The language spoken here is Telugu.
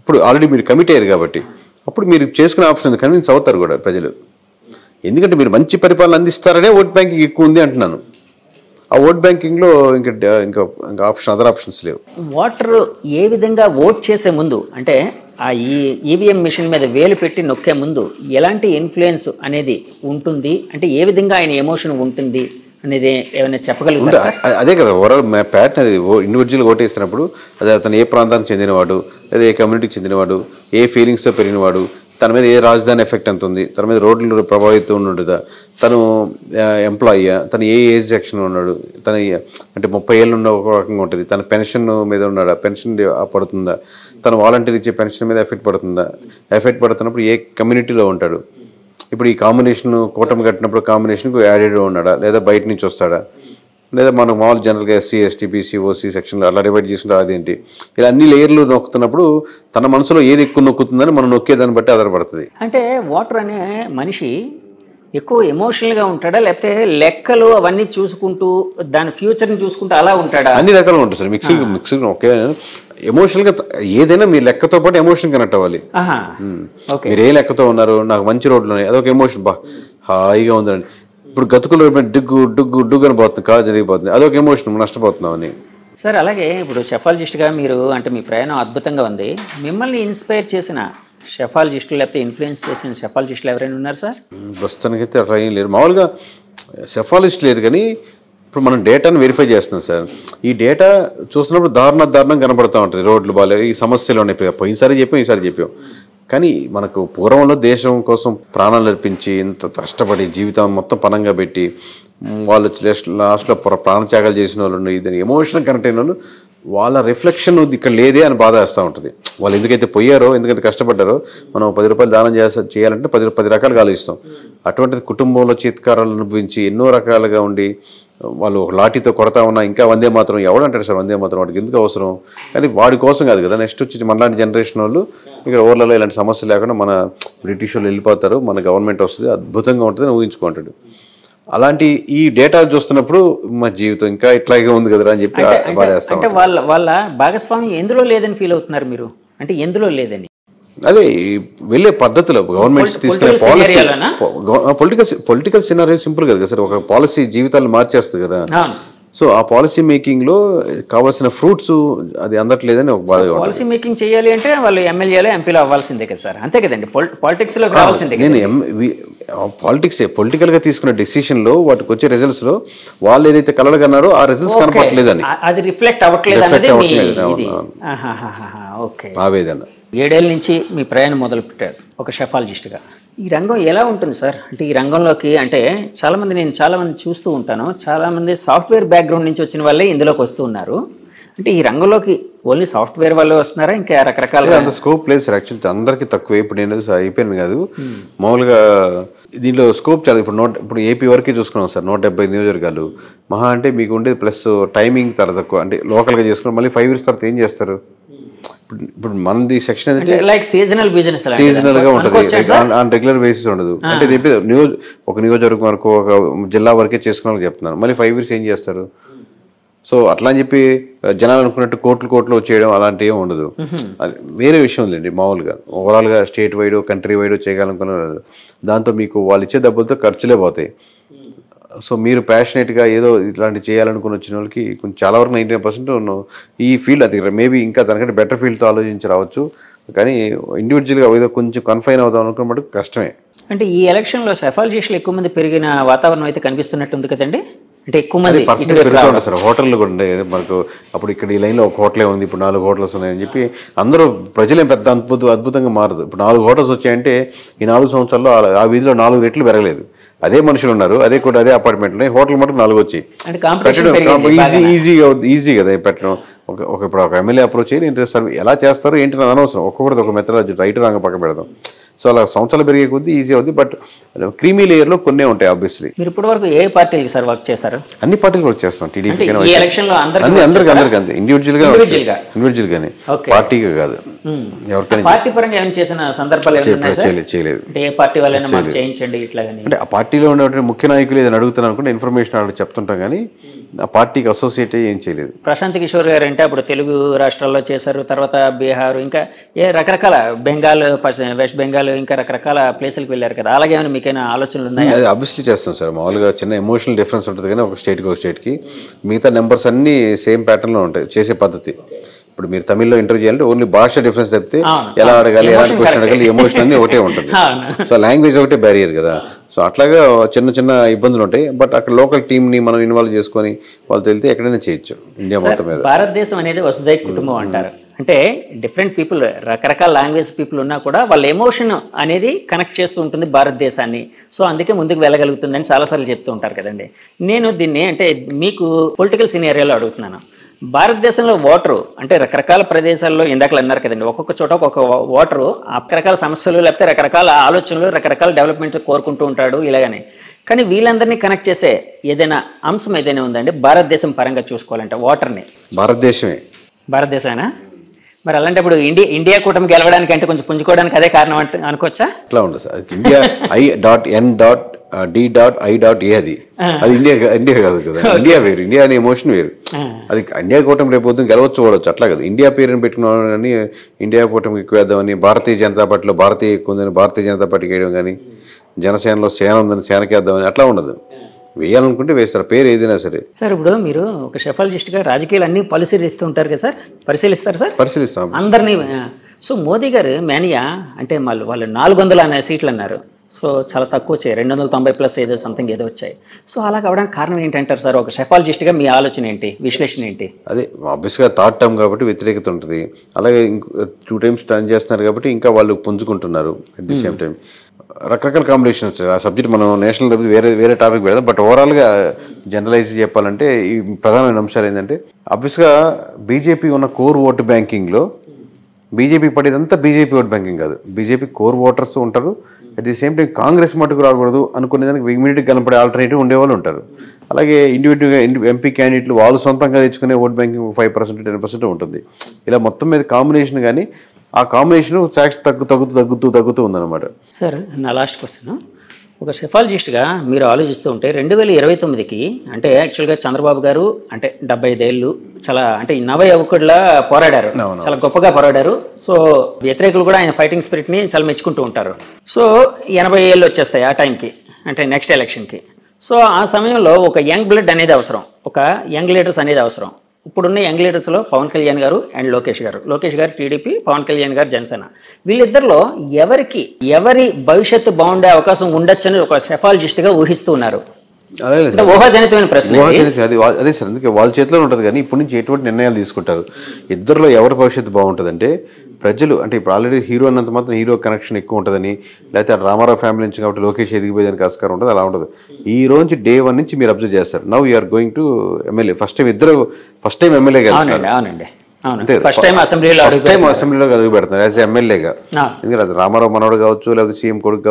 ఇప్పుడు ఆల్రెడీ మీరు కమిట్ అయ్యారు కాబట్టి అప్పుడు మీరు చేసుకునే ఆప్షన్ కన్విన్స్ అవుతారు కూడా ప్రజలు. ఎందుకంటే మీరు మంచి పరిపాలన అందిస్తారనే ఓట్ బ్యాంకింగ్ ఎక్కువ ఉంది అంటున్నాను. ఆ ఓట్ బ్యాంకింగ్లో ఇంకా అదర్ ఆప్షన్స్ లేవు. ఓటర్ ఏ విధంగా ఓట్ చేసే ముందు అంటే ఆ ఈవీఎం మిషన్ మీద వేలు పెట్టి నొక్కే ముందు ఎలాంటి ఇన్ఫ్లుయెన్స్ అనేది ఉంటుంది, అంటే ఏ విధంగా ఆయన ఎమోషన్ ఉంటుంది అనేది ఏమైనా చెప్పగలుగుతారా? అదే కదా ఓవరాల్ ప్యాటర్న్. అది ఇండివిజువల్ ఓటేసినప్పుడు అదే అతను ఏ ప్రాంతానికి చెందినవాడు, లేదా ఏ కమ్యూనిటీకి చెందినవాడు, ఏ ఫీలింగ్స్తో పెరిగినవాడు, తన మీద ఏ రాజధాని ఎఫెక్ట్ ఎంత ఉంది, తన మీద రోడ్లు ప్రభావితం ఉండదా, తను ఎంప్లాయీయా, తను ఏ ఏజ్ సెక్షన్ ఉన్నాడు, తన అంటే 30 ఏళ్ళు ఉన్న ఒక రకంగా ఉంటుంది, తన పెన్షన్ మీద ఉన్నాడా, పెన్షన్ పడుతుందా, తను వాలంటీర్ ఇచ్చే పెన్షన్ మీద ఎఫెక్ట్ పడుతుందా, ఎఫెక్ట్ పడుతున్నప్పుడు ఏ కమ్యూనిటీలో ఉంటాడు, ఇప్పుడు ఈ కాంబినేషన్ కూటమి కట్టినప్పుడు కాంబినేషన్కు యాడెడ్ ఉన్నాడా, లేదా బయట నుంచి వస్తాడా, లేదా మనం మామూలు జనరల్గా ఎస్సీ ఎస్టీ బీసీ ఓసీ సెక్షన్లో అలా డివైడ్ చేసుకుంటే అదేంటి, ఇలా అన్ని లేయర్లు నొక్కుతున్నప్పుడు తన మనసులో ఏది ఎక్కువ నొక్కుతుందని మనం నొక్కేదాన్ని బట్టి ఆధారపడుతుంది. అంటే ఓటర్ అనే మనిషి ఎక్కువ ఎమోషనల్గా ఉంటాడా, లేకపోతే లెక్కలు అవన్నీ చూసుకుంటూ దాని ఫ్యూచర్ని చూసుకుంటూ అలా ఉంటాడా? అన్ని రకాలుగా ఉంటుంది సార్. మిక్సింగ్ ఒకే ఎమోషనల్గా ఏదైనా మీ లెక్కతో పాటు ఎమోషన్ కనెక్ట్ అవ్వాలి. మీరు ఏ లెక్కతో ఉన్నారు, నాకు మంచి రోడ్లు ఉన్నాయి, అదొక ఎమోషన్, హాయిగా ఉందండి. ఇప్పుడు గతుకులో డుగ్గు డుగ్గు డుగ్గు అని పోతుంది, కాలు జరిగిపోతుంది, అదొక ఎమోషన్, నష్టపోతున్నామని. సార్ అలాగే ఇప్పుడు షెఫాలజిస్ట్గా మీరు అంటే మీ ప్రయాణం అద్భుతంగా ఉంది. మిమ్మల్ని ఇన్స్పైర్ చేసిన షెఫాలజిస్టులు లేకపోతే ఇన్ఫ్లుయెన్స్ చేసిన షెఫాలజిస్టులు ఎవరైనా ఉన్నారు సార్? ప్రస్తుతానికైతే అట్లా ఏం లేరు. మామూలుగా షెఫాలజిస్ట్ లేరు, కానీ ఇప్పుడు మనం డేటాను వెరిఫై చేస్తున్నాం సార్. ఈ డేటా చూసినప్పుడు దారుణం కనపడుతూ ఉంటుంది. రోడ్లు బాగాలేదు, ఈ సమస్యలు ఉన్నాయి. పోయినసారి చెప్పాం, ఈసారి చెప్పాం. కానీ మనకు పూర్వంలో దేశం కోసం ప్రాణాలు అర్పించి ఇంత కష్టపడి జీవితం మొత్తం పనంగా పెట్టి వాళ్ళు లాస్ట్లో ప్రాణత్యాగాలు చేసిన వాళ్ళు, ఇది ఎమోషనల్ కనెక్ట్ అయిన వాళ్ళు, వాళ్ళ రిఫ్లెక్షన్ ఇక్కడ లేదే అని బాధ వేస్తూ ఉంటుంది. వాళ్ళు ఎందుకైతే పోయారో, ఎందుకైతే కష్టపడ్డారో, మనం 10 రూపాయలు దానం చేయాలంటే 10 రకాలుగా ఆలోచిస్తాం. అటువంటిది కుటుంబంలో చిత్కారాలు అనుభవించి ఎన్నో రకాలుగా ఉండి వాళ్ళు ఒక లాఠీతో కొడతా ఉన్నా ఇంకా వందే మాత్రం ఎవడంటాడు సార్, వందే మాత్రం వాడికి ఎందుకు అవసరం? కానీ వాడి కోసం కాదు కదా. నెక్స్ట్ వచ్చి మనలాంటి జనరేషన్ వాళ్ళు ఇక్కడ ఊర్లలో ఇలాంటి సమస్యలు లేకుండా మన బ్రిటిష్ వాళ్ళు వెళ్ళిపోతారు, మన గవర్నమెంట్ వస్తుంది, అద్భుతంగా ఉంటుంది అని ఊహించుకుంటాడు. అలాంటి ఈ డేటా చూస్తున్నప్పుడు మా జీవితం ఇంకా ఇట్లాగే ఉంది కదరా అని చెప్పి బాధేస్తాం. అంటే వాళ్ళ భాగస్వామ్యం ఎందులో లేదని ఫీల్ అవుతున్నారు మీరు? అంటే ఎందులో లేదని అదే వెళ్ళే పద్ధతిలో గవర్నమెంట్స్ తీసుకునే పాలసీ, పొలిటికల్ సినారియో సింపుల్ కదా సార్. ఒక పాలసీ జీవితాలు మార్చేస్తుంది కదా. సో ఆ పాలసీ మేకింగ్ లో కావాల్సిన ఫ్రూట్స్ అది అందట్లేదని ఒక బాధ. పాలసీ మేకింగ్ చేయాలి అంటే వాళ్ళు ఎమ్మెల్యేలు ఎంపీలు అవ్వాల్సిందే కదా సార్, అంతే కదండి. పాలిటిక్స్ లో కావాల్సిందే. నేను పొలిటికల్ గా తీసుకున్న డెసిషన్ లో వాటికి వచ్చే రిజల్ట్స్ లో వాళ్ళు ఏదైతే కలగన్నారో ఆ రిజల్ట్స్ కనపడలేదని, అది రిఫ్లెక్ట్ అవ్వట్లేదు ఆవేదన. 7 ఏళ్ళ నుంచి మీ ప్రయాణం మొదలు పెట్టారు ఒక షెఫాలజిస్ట్గా. ఈ రంగం ఎలా ఉంటుంది సార్? అంటే ఈ రంగంలోకి అంటే నేను చాలామంది చూస్తూ ఉంటాను, చాలామంది సాఫ్ట్వేర్ బ్యాక్గ్రౌండ్ నుంచి వచ్చిన వాళ్ళే ఇందులోకి వస్తూ ఉన్నారు. అంటే ఈ రంగంలోకి ఓన్లీ సాఫ్ట్వేర్ వాళ్ళే వస్తున్నారా, ఇంకా రకరకాల అంత స్కోప్ లేదు సార్. యాక్చువల్లీ అందరికీ తక్కువ. ఇప్పుడు నేను అయిపోయింది కాదు, మామూలుగా దీంట్లో స్కోప్ చాలా. ఇప్పుడు ఏపీ వరకే చూసుకున్నాం సార్, 170 నియోజకవర్గాలు మహా అంటే మీకు ఉండేది. ప్లస్ టైమింగ్ చాలా తక్కువ. అంటే లోకల్గా చేసుకున్నాం, మళ్ళీ 5 years తర్వాత ఏం చేస్తారు? ఇప్పుడు మనది సెక్షన్ ఏంటంటే లైక్ సీజనల్ బిజినెస్, సీజనల్ గా ఉంటుంది, ఆన్ రెగ్యులర్ బేసిస్ ఉండదు. అంటే ఒక నియోజకవర్గం వరకు ఒక జిల్లా వరకే చేసుకున్న చెప్తున్నారు. మళ్ళీ 5 years ఏం చేస్తారు? సో అట్లా అని చెప్పి జనాలు అనుకున్నట్టు కోట్లు చేయడం అలాంటివి ఏమి ఉండదు. అది వేరే విషయం లేండి. మామూలుగా ఓవరాల్గా స్టేట్ వైడ్ కంట్రీ వైడ్ చేయగలనుకున్నారు. దాంతో మీకు వాళ్ళు ఇచ్చే డబ్బులతో ఖర్చులే పోతాయి. సో మీరు ప్యాషనేట్గా ఏదో ఇట్లాంటి చేయాలనుకుని వచ్చిన వాళ్ళకి కొంచెం చాలా వరకు 99% ఈ ఫీల్డ్, అది మేబీ ఇంకా దానికంటే బెటర్ ఫీల్డ్తో ఆలోచించి రావచ్చు. కానీ ఇండివిజువల్గా ఏదో కొంచెం కన్ఫైన్ అవుదాం అనుకున్న మటుకు కష్టమే. అంటే ఈ ఎలక్షన్లో సెఫాలజిస్టులు ఎక్కువ మంది పెరిగిన వాతావరణం అయితే కనిపిస్తున్నట్టుంది కదండి. అంటే ఎక్కువ మంది పెరుగుతుంది సార్. హోటళ్ళు కూడా ఉండేది మనకు. అప్పుడు ఇక్కడ ఈ లైన్లో ఒక హోటలే ఉంది, ఇప్పుడు 4 hotels ఉన్నాయని చెప్పి అందరూ ప్రజలేం పెద్ద అద్భుతంగా మారదు. ఇప్పుడు 4 hotels వచ్చాయంటే ఈ 4 సంవత్సరాల్లో ఆ వీధిలో 4 రెట్లు పెరగలేదు. అదే మనుషులు ఉన్నారు, అదే కూడా అదే అపార్ట్మెంట్ ఉన్నాయి, హోటల్ మటుకు 4 వచ్చాయి. ఈజీ కదా పెట్టడం. ఇప్పుడు ఒక ఎమ్మెల్యే అప్రోచ్ అయ్యి నేను ఎలా చేస్తారు ఏంటి నాకు అనవసరం. ఒక్కొక్కటి ఒక మెథడాలజీ రైట్ రాంగ పక్క పెడదాం. సో అలా సంవత్సరాలు పెరిగే కొద్దీ ఈజీ అవుతుంది. బట్ క్రీమీ లేయర్లో కొన్నే ఉంటాయి ఆబ్వియస్లీ. మీరు ఇప్పటి వరకు ఏ పార్టీకి సార్ వర్క్ చేశారు? అన్ని పార్టీలు వర్క్ చేస్తాం. టీడీపీ అందరికీ అంతే, ఇండివిజువల్గానే, పార్టీగా కాదు. ఎవరికైనా పార్టీ పరంగా ఏమైనా చేసిన సందర్భాలు చేయలేదు. ఏ పార్టీ వాళ్ళైనా మాకు చేయించండి ఇట్లా? అంటే ఆ పార్టీలో ఉన్నటువంటి ముఖ్య నాయకులు ఏదైనా అడుగుతాను అనుకుంటే ఇన్ఫర్మేషన్ అక్కడ చెప్తుంటాం. కానీ ఆ పార్టీకి అసోసియేట్ అయ్యి ఏం చేయలేదు. ప్రశాంత్ కిషోర్ గారు అంటే అప్పుడు తెలుగు రాష్ట్రాల్లో చేశారు, తర్వాత బీహార్, ఇంకా రకరకాల బెంగాల్, వెస్ట్ బెంగాల్, ఇంకా రకరకాల ప్లేసులకు వెళ్ళారు కదా. అలాగే మీకైనా ఆలోచనలు ఉన్నాయా? అది అబ్వియస్లీ చేస్తాం సార్. మామూలుగా చిన్న ఎమోషనల్ డిఫరెన్స్ ఉంటుంది కానీ ఒక స్టేట్కి మిగతా నెంబర్స్ అన్ని సేమ్ ప్యాటర్న్లో ఉంటాయి చేసే పద్ధతి. ఇప్పుడు మీరు తమిళ్లో ఇంటర్వ్యూ చేయాలంటే ఓన్లీ భాష డిఫరెన్స్ తప్పితే ఎలా అడగాలి, ఎలాంటి క్వశ్చన్ అడగాలి, ఎమోషన్ అన్ని ఒకటే ఉంటుంది. సో లాంగ్వేజ్ ఒకటే బ్యారియర్ కదా. సో అట్లాగా చిన్న చిన్న ఇబ్బందులు ఉంటాయి. బట్ అక్కడ లోకల్ టీమ్ని మనం ఇన్వాల్వ్ చేసుకొని వాళ్ళు తెలితే ఎక్కడైనా చేయొచ్చు ఇండియా మొత్తం మీద. భారతదేశం అనేది వసుదైక కుటుంబం అంటారు. అంటే డిఫరెంట్ పీపుల్, రకరకాల లాంగ్వేజ్ పీపుల్ ఉన్నా కూడా వాళ్ళ ఎమోషన్ అనేది కనెక్ట్ చేస్తూ ఉంటుంది భారతదేశాన్ని. సో అందుకే ముందుకు వెళ్ళగలుగుతుందని చాలాసార్లు చెప్తూ ఉంటారు కదండి. నేను దీన్ని అంటే మీకు పొలిటికల్ సినారియోలో అడుగుతున్నాను. భారతదేశంలో ఓటరు అంటే రకరకాల ప్రదేశాల్లో ఇందాకలు అన్నారు కదండి, ఒక్కొక్క చోట ఒక్కొక్క ఓటరు రకరకాల సమస్యలు లేకపోతే రకరకాల ఆలోచనలు, రకరకాల డెవలప్మెంట్ కోరుకుంటూ ఉంటాడు ఇలాగని. కానీ వీళ్ళందరినీ కనెక్ట్ చేసే ఏదైనా అంశం ఏదైనా ఉందండి భారతదేశం పరంగా చూసుకోవాలంటే ఓటర్ని? భారతదేశమేనా? మరి అలాంటప్పుడు ఇండియా కూటమి గెలవడానికి అంటే కొంచెం పుంజుకోవడానికి అదే కారణం అంటే అనుకోవచ్చా? అట్లా ఉండదు సార్. ఇండియా I.N.I.A అది ఇండియా కాదు కదా. ఇండియా వేరు, ఇండియా అనే ఎమోషన్ వేరు. అది ఇండియా కూటమి రేపు పొద్దున గెలవచ్చు ఓడవచ్చు అట్లా కదా. ఇండియా పేరుని పెట్టుకున్నామని ఇండియా కూటమికి ఎక్కువ వేద్దామని, భారతీయ జనతా పార్టీలో భారతీయ ఎక్కువ ఉందని భారతీయ జనతా పార్టీకి వేయడం కానీ, జనసేనలో సేన ఉందని సేనకి వేద్దామని అట్లా ఉండదు. వేయాలనుకుంటే వేస్తారు, పేరు ఏదైనా సరే. సార్ ఇప్పుడు మీరు ఒక షెఫాలజిస్ట్గా రాజకీయాలు అన్నీ పరిశీలిస్తూ ఉంటారు కదా సార్, పరిశీలిస్తారు సార్? పరిశీలిస్తాం అందరినీ. సో మోదీ గారు మేనియా అంటే వాళ్ళు 400 సీట్లు అన్నారు. సో చాలా తక్కువ వచ్చాయి, 290+ ఏదో సంథింగ్ ఏదో వచ్చాయి. సో అలా కావడానికి కారణం ఏంటంటారు సార్? ఒక షెఫాలజిస్ట్గా మీ ఆలోచన ఏంటి, విశ్లేషణ ఏంటి? అదే ఆబ్వియస్గా థర్డ్ టర్మ్ కాబట్టి వ్యతిరేకత ఉంటుంది. అలాగే 2 times టర్న్ చేస్తున్నారు కాబట్టి ఇంకా వాళ్ళు పుంజుకుంటున్నారు. అట్ ది సేమ్ టైం రకరకాల కాంబినేషన్ వచ్చాయి. ఆ సబ్జెక్ట్ మనం నేషనల్ వేరే టాపిక్ పెడదాం. బట్ ఓవరాల్గా జనరలైజ్ చెప్పాలంటే ఈ ప్రధానమైన అంశాలు ఏంటంటే, ఆబ్వియస్గా బీజేపీ ఉన్న కోర్ ఓటు బ్యాంకింగ్లో బీజేపీ పడేదంతా బీజేపీ ఓట్ బ్యాంకింగ్ కాదు. బీజేపీ కోర్ ఓటర్స్ ఉంటారు. At the same time Congress మటుకు రాకూడదు అనుకునే దానికి ఇమీడియట్గా కనపడే ఆల్టర్నేటివ్ ఉండేవాళ్ళు ఉంటారు. అలాగే ఇండివిజువల్గా ఎంపీ క్యాండిడేట్లు వాళ్ళు సొంతంగా తెచ్చుకునే ఓట్ బ్యాంకింగ్ 5% 10% ఉంటుంది. ఇలా మొత్తం మీద కాంబినేషన్, కానీ ఆ కాంబినేషన్ తగ్గుతూ ఉందన్నమాట. సార్ నా లాస్ట్ క్వశ్చన్, ఒక షెఫాలజిస్ట్గా మీరు ఆలోచిస్తూ ఉంటే 2029కి అంటే యాక్చువల్గా చంద్రబాబు గారు అంటే 75 ఏళ్ళు చాలా అంటే నవ యువకుడిలా పోరాడారు, చాలా గొప్పగా పోరాడారు. సో వ్యతిరేకులు కూడా ఆయన ఫైటింగ్ స్పిరిట్ని చాలా మెచ్చుకుంటూ ఉంటారు. సో 80 ఏళ్ళు వచ్చేస్తాయి ఆ టైంకి, అంటే నెక్స్ట్ ఎలక్షన్కి. సో ఆ సమయంలో ఒక యంగ్ బ్లడ్ అనేది అవసరం, ఒక యంగ్ లీడర్స్ అనేది అవసరం. ఇప్పుడున్న యంగ్ లీడర్స్లో పవన్ కళ్యాణ్ గారు అండ్ లోకేష్ గారు టీడీపీ, పవన్ కళ్యాణ్ గారు జనసేన. వీళ్ళిద్దరిలో ఎవరి భవిష్యత్తు బాగుండే అవకాశం ఉండొచ్చని ఒక షెఫాలజిస్ట్గా ఊహిస్తున్నారు? ఊహాజనితమైన ప్రశ్న. అదే సార్, అందుకే వాళ్ళ చేతిలో ఉంటుంది. కానీ ఇప్పటి నుంచి ఎటువంటి నిర్ణయాలు తీసుకుంటారు, ఇద్దరిలో ఎవరి భవిష్యత్తు బాగుంటుందంటే ప్రజలు అంటే ఇప్పుడు ఆల్రెడీ హీరో అన్నంత మాత్రం హీరో కనెక్షన్ ఎక్కువ ఉంటుందని, లేకపోతే రామారావు ఫ్యామిలీ నుంచి కాబట్టి లోకేష్ ఎదిగిపోయేదానికి ఆస్కారం ఉంటుంది, అలా ఉంటుంది. ఈ రోజు డే 1 నుంచి మీరు అబ్జర్వ్ చేస్తారు. Now you're going to MLA. First time ఎమ్మెల్యేగా ఫస్ట్ టైం అసెంబ్లీలో అడుగు పెడుతున్నారు యాజ్ ఎమ్మెల్యేగా. ఎందుకంటే అది రామారావు మనోడు కావచ్చు, లేకపోతే సీఎం కొడుకు కావచ్చు.